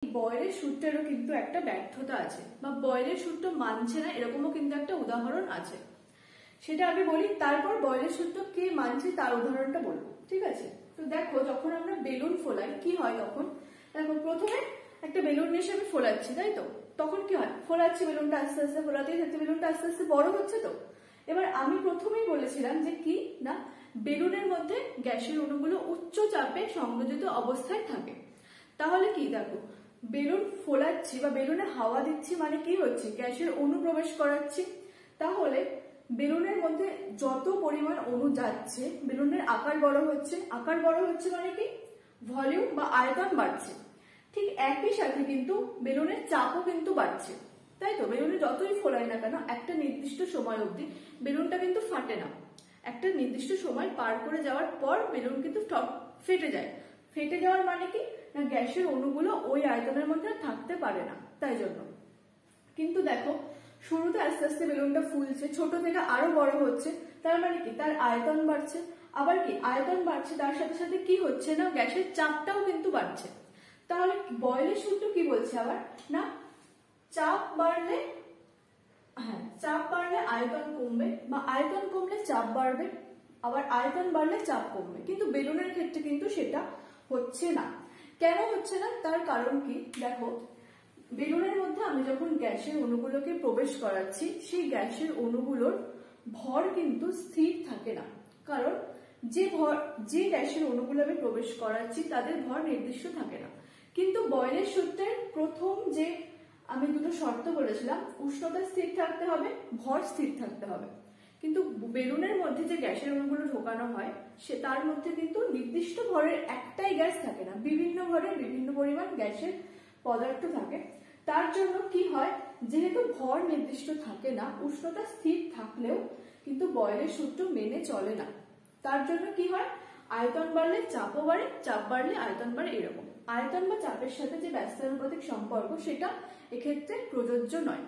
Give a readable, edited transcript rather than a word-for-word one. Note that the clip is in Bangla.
বয়লের সূত্রেরও কিন্তু একটা ব্যর্থতা আছে বা বয়লের সূত্র মানছে না, এরকমও কিন্তু একটা উদাহরণ আছে। সেটা আগে বলি, তারপর বয়লের সূত্র কে মানছে তার উদাহরণটা বলবো, ঠিক আছে? তো দেখো, যখন আমরা বেলুন ফোলাই কি হয় তখন? দেখো, প্রথমে একটা বেলুন নিয়ে আমি ফোলাচ্ছি, তাই তো? তখন কি হয়? ফোলাচ্ছি, বেলুনটা আস্তে আস্তে ফোলাতেই থাকছে, বেলুনটা আস্তে আস্তে বড় হচ্ছে। তো এবার আমি প্রথমেই বলেছিলাম যে কি না, বেলুনের মধ্যে গ্যাসের অণুগুলো উচ্চ চাপে সংযোজিত অবস্থায় থাকে। তাহলে কি, দেখো, বেলুন ফোলাচ্ছি বা বেলুনে হাওয়া দিচ্ছি মানে কি হচ্ছে? গ্যাসের অণু প্রবেশ করাচ্ছি। তাহলে বেলুনের মধ্যে যত পরিমাণ অণু যাচ্ছে, বেলুনের আকার বড় হচ্ছে। আকার বড় হচ্ছে মানে কি? ভলিউম বা আয়তন বাড়ছে। ঠিক একই সাথে কিন্তু বেলুনের চাপও কিন্তু বাড়ছে, তাই তো? বেলুনে যতই ফোলাই না কেন, একটা নির্দিষ্ট সময় অবধি বেলুনটা কিন্তু ফাটে না। একটা নির্দিষ্ট সময় পার করে যাওয়ার পর বেলুন কিন্তু ফেটে যায়। ফেটে যাওয়ার মানে কি না, গ্যাসের অণুগুলো ওই আয়তনের মধ্যে থাকতে পারে না, তাই জন্য। কিন্তু দেখো, শুরুতে আস্তে আস্তে বেলুনটা ফুলছে, ছোট থেকে আরো বড় হচ্ছে, তার মানে কি তার আয়তন বাড়ছে। আবার কি আয়তন বাড়ছে, তার সাথে সাথে কি হচ্ছে না, গ্যাসের চাপটাও কিন্তু বাড়ছে। তাহলে বয়লের সূত্র কি বলছে আবার না, চাপ বাড়লে আয়তন কমবে বা আয়তন কমলে চাপ বাড়বে, আবার আয়তন বাড়লে চাপ কমবে। কিন্তু বেলুনের ক্ষেত্রে কিন্তু সেটা হচ্ছে না। কেন হচ্ছে না? তার কারণ কি, দেখো, বেলুনের মধ্যে আমি যখন গ্যাসের অণুগুলোকে প্রবেশ করাচ্ছি, সেই গ্যাসের অণুগুলোর ভর কিন্তু স্থির থাকে না। কারণ যে গ্যাসের অণুগুলো আমি প্রবেশ করাচ্ছি তাদের ভর নির্দিষ্ট থাকে না। কিন্তু বয়লের সূত্রের প্রথম যে আমি দুটো শর্ত বলেছিলাম, উষ্ণতা স্থির থাকতে হবে, ভর স্থির থাকতে হবে। কিন্তু বেলুনের মধ্যে যে গ্যাসের অণুগুলো ঢোকানো হয়, তার মধ্যে কিন্তু নির্দিষ্ট ভরের একটাই গ্যাস থাকে না, বিভিন্ন ভরের বিভিন্ন পরিমাণ গ্যাসের পদার্থ থাকে। তার জন্য কি হয়, যেহেতু ভর নির্দিষ্ট থাকে না, উষ্ণতা স্থির থাকলেও কিন্তু বয়লের সূত্র মেনে চলে না। তার জন্য কি হয়, আয়তন বাড়লে চাপও বাড়ে, চাপ বাড়লে আয়তন বাড়ে, এরকম। আয়তন বা চাপের সাথে যে ব্যস্তানুপাতিক সম্পর্ক, সেটা এক্ষেত্রে প্রযোজ্য নয়।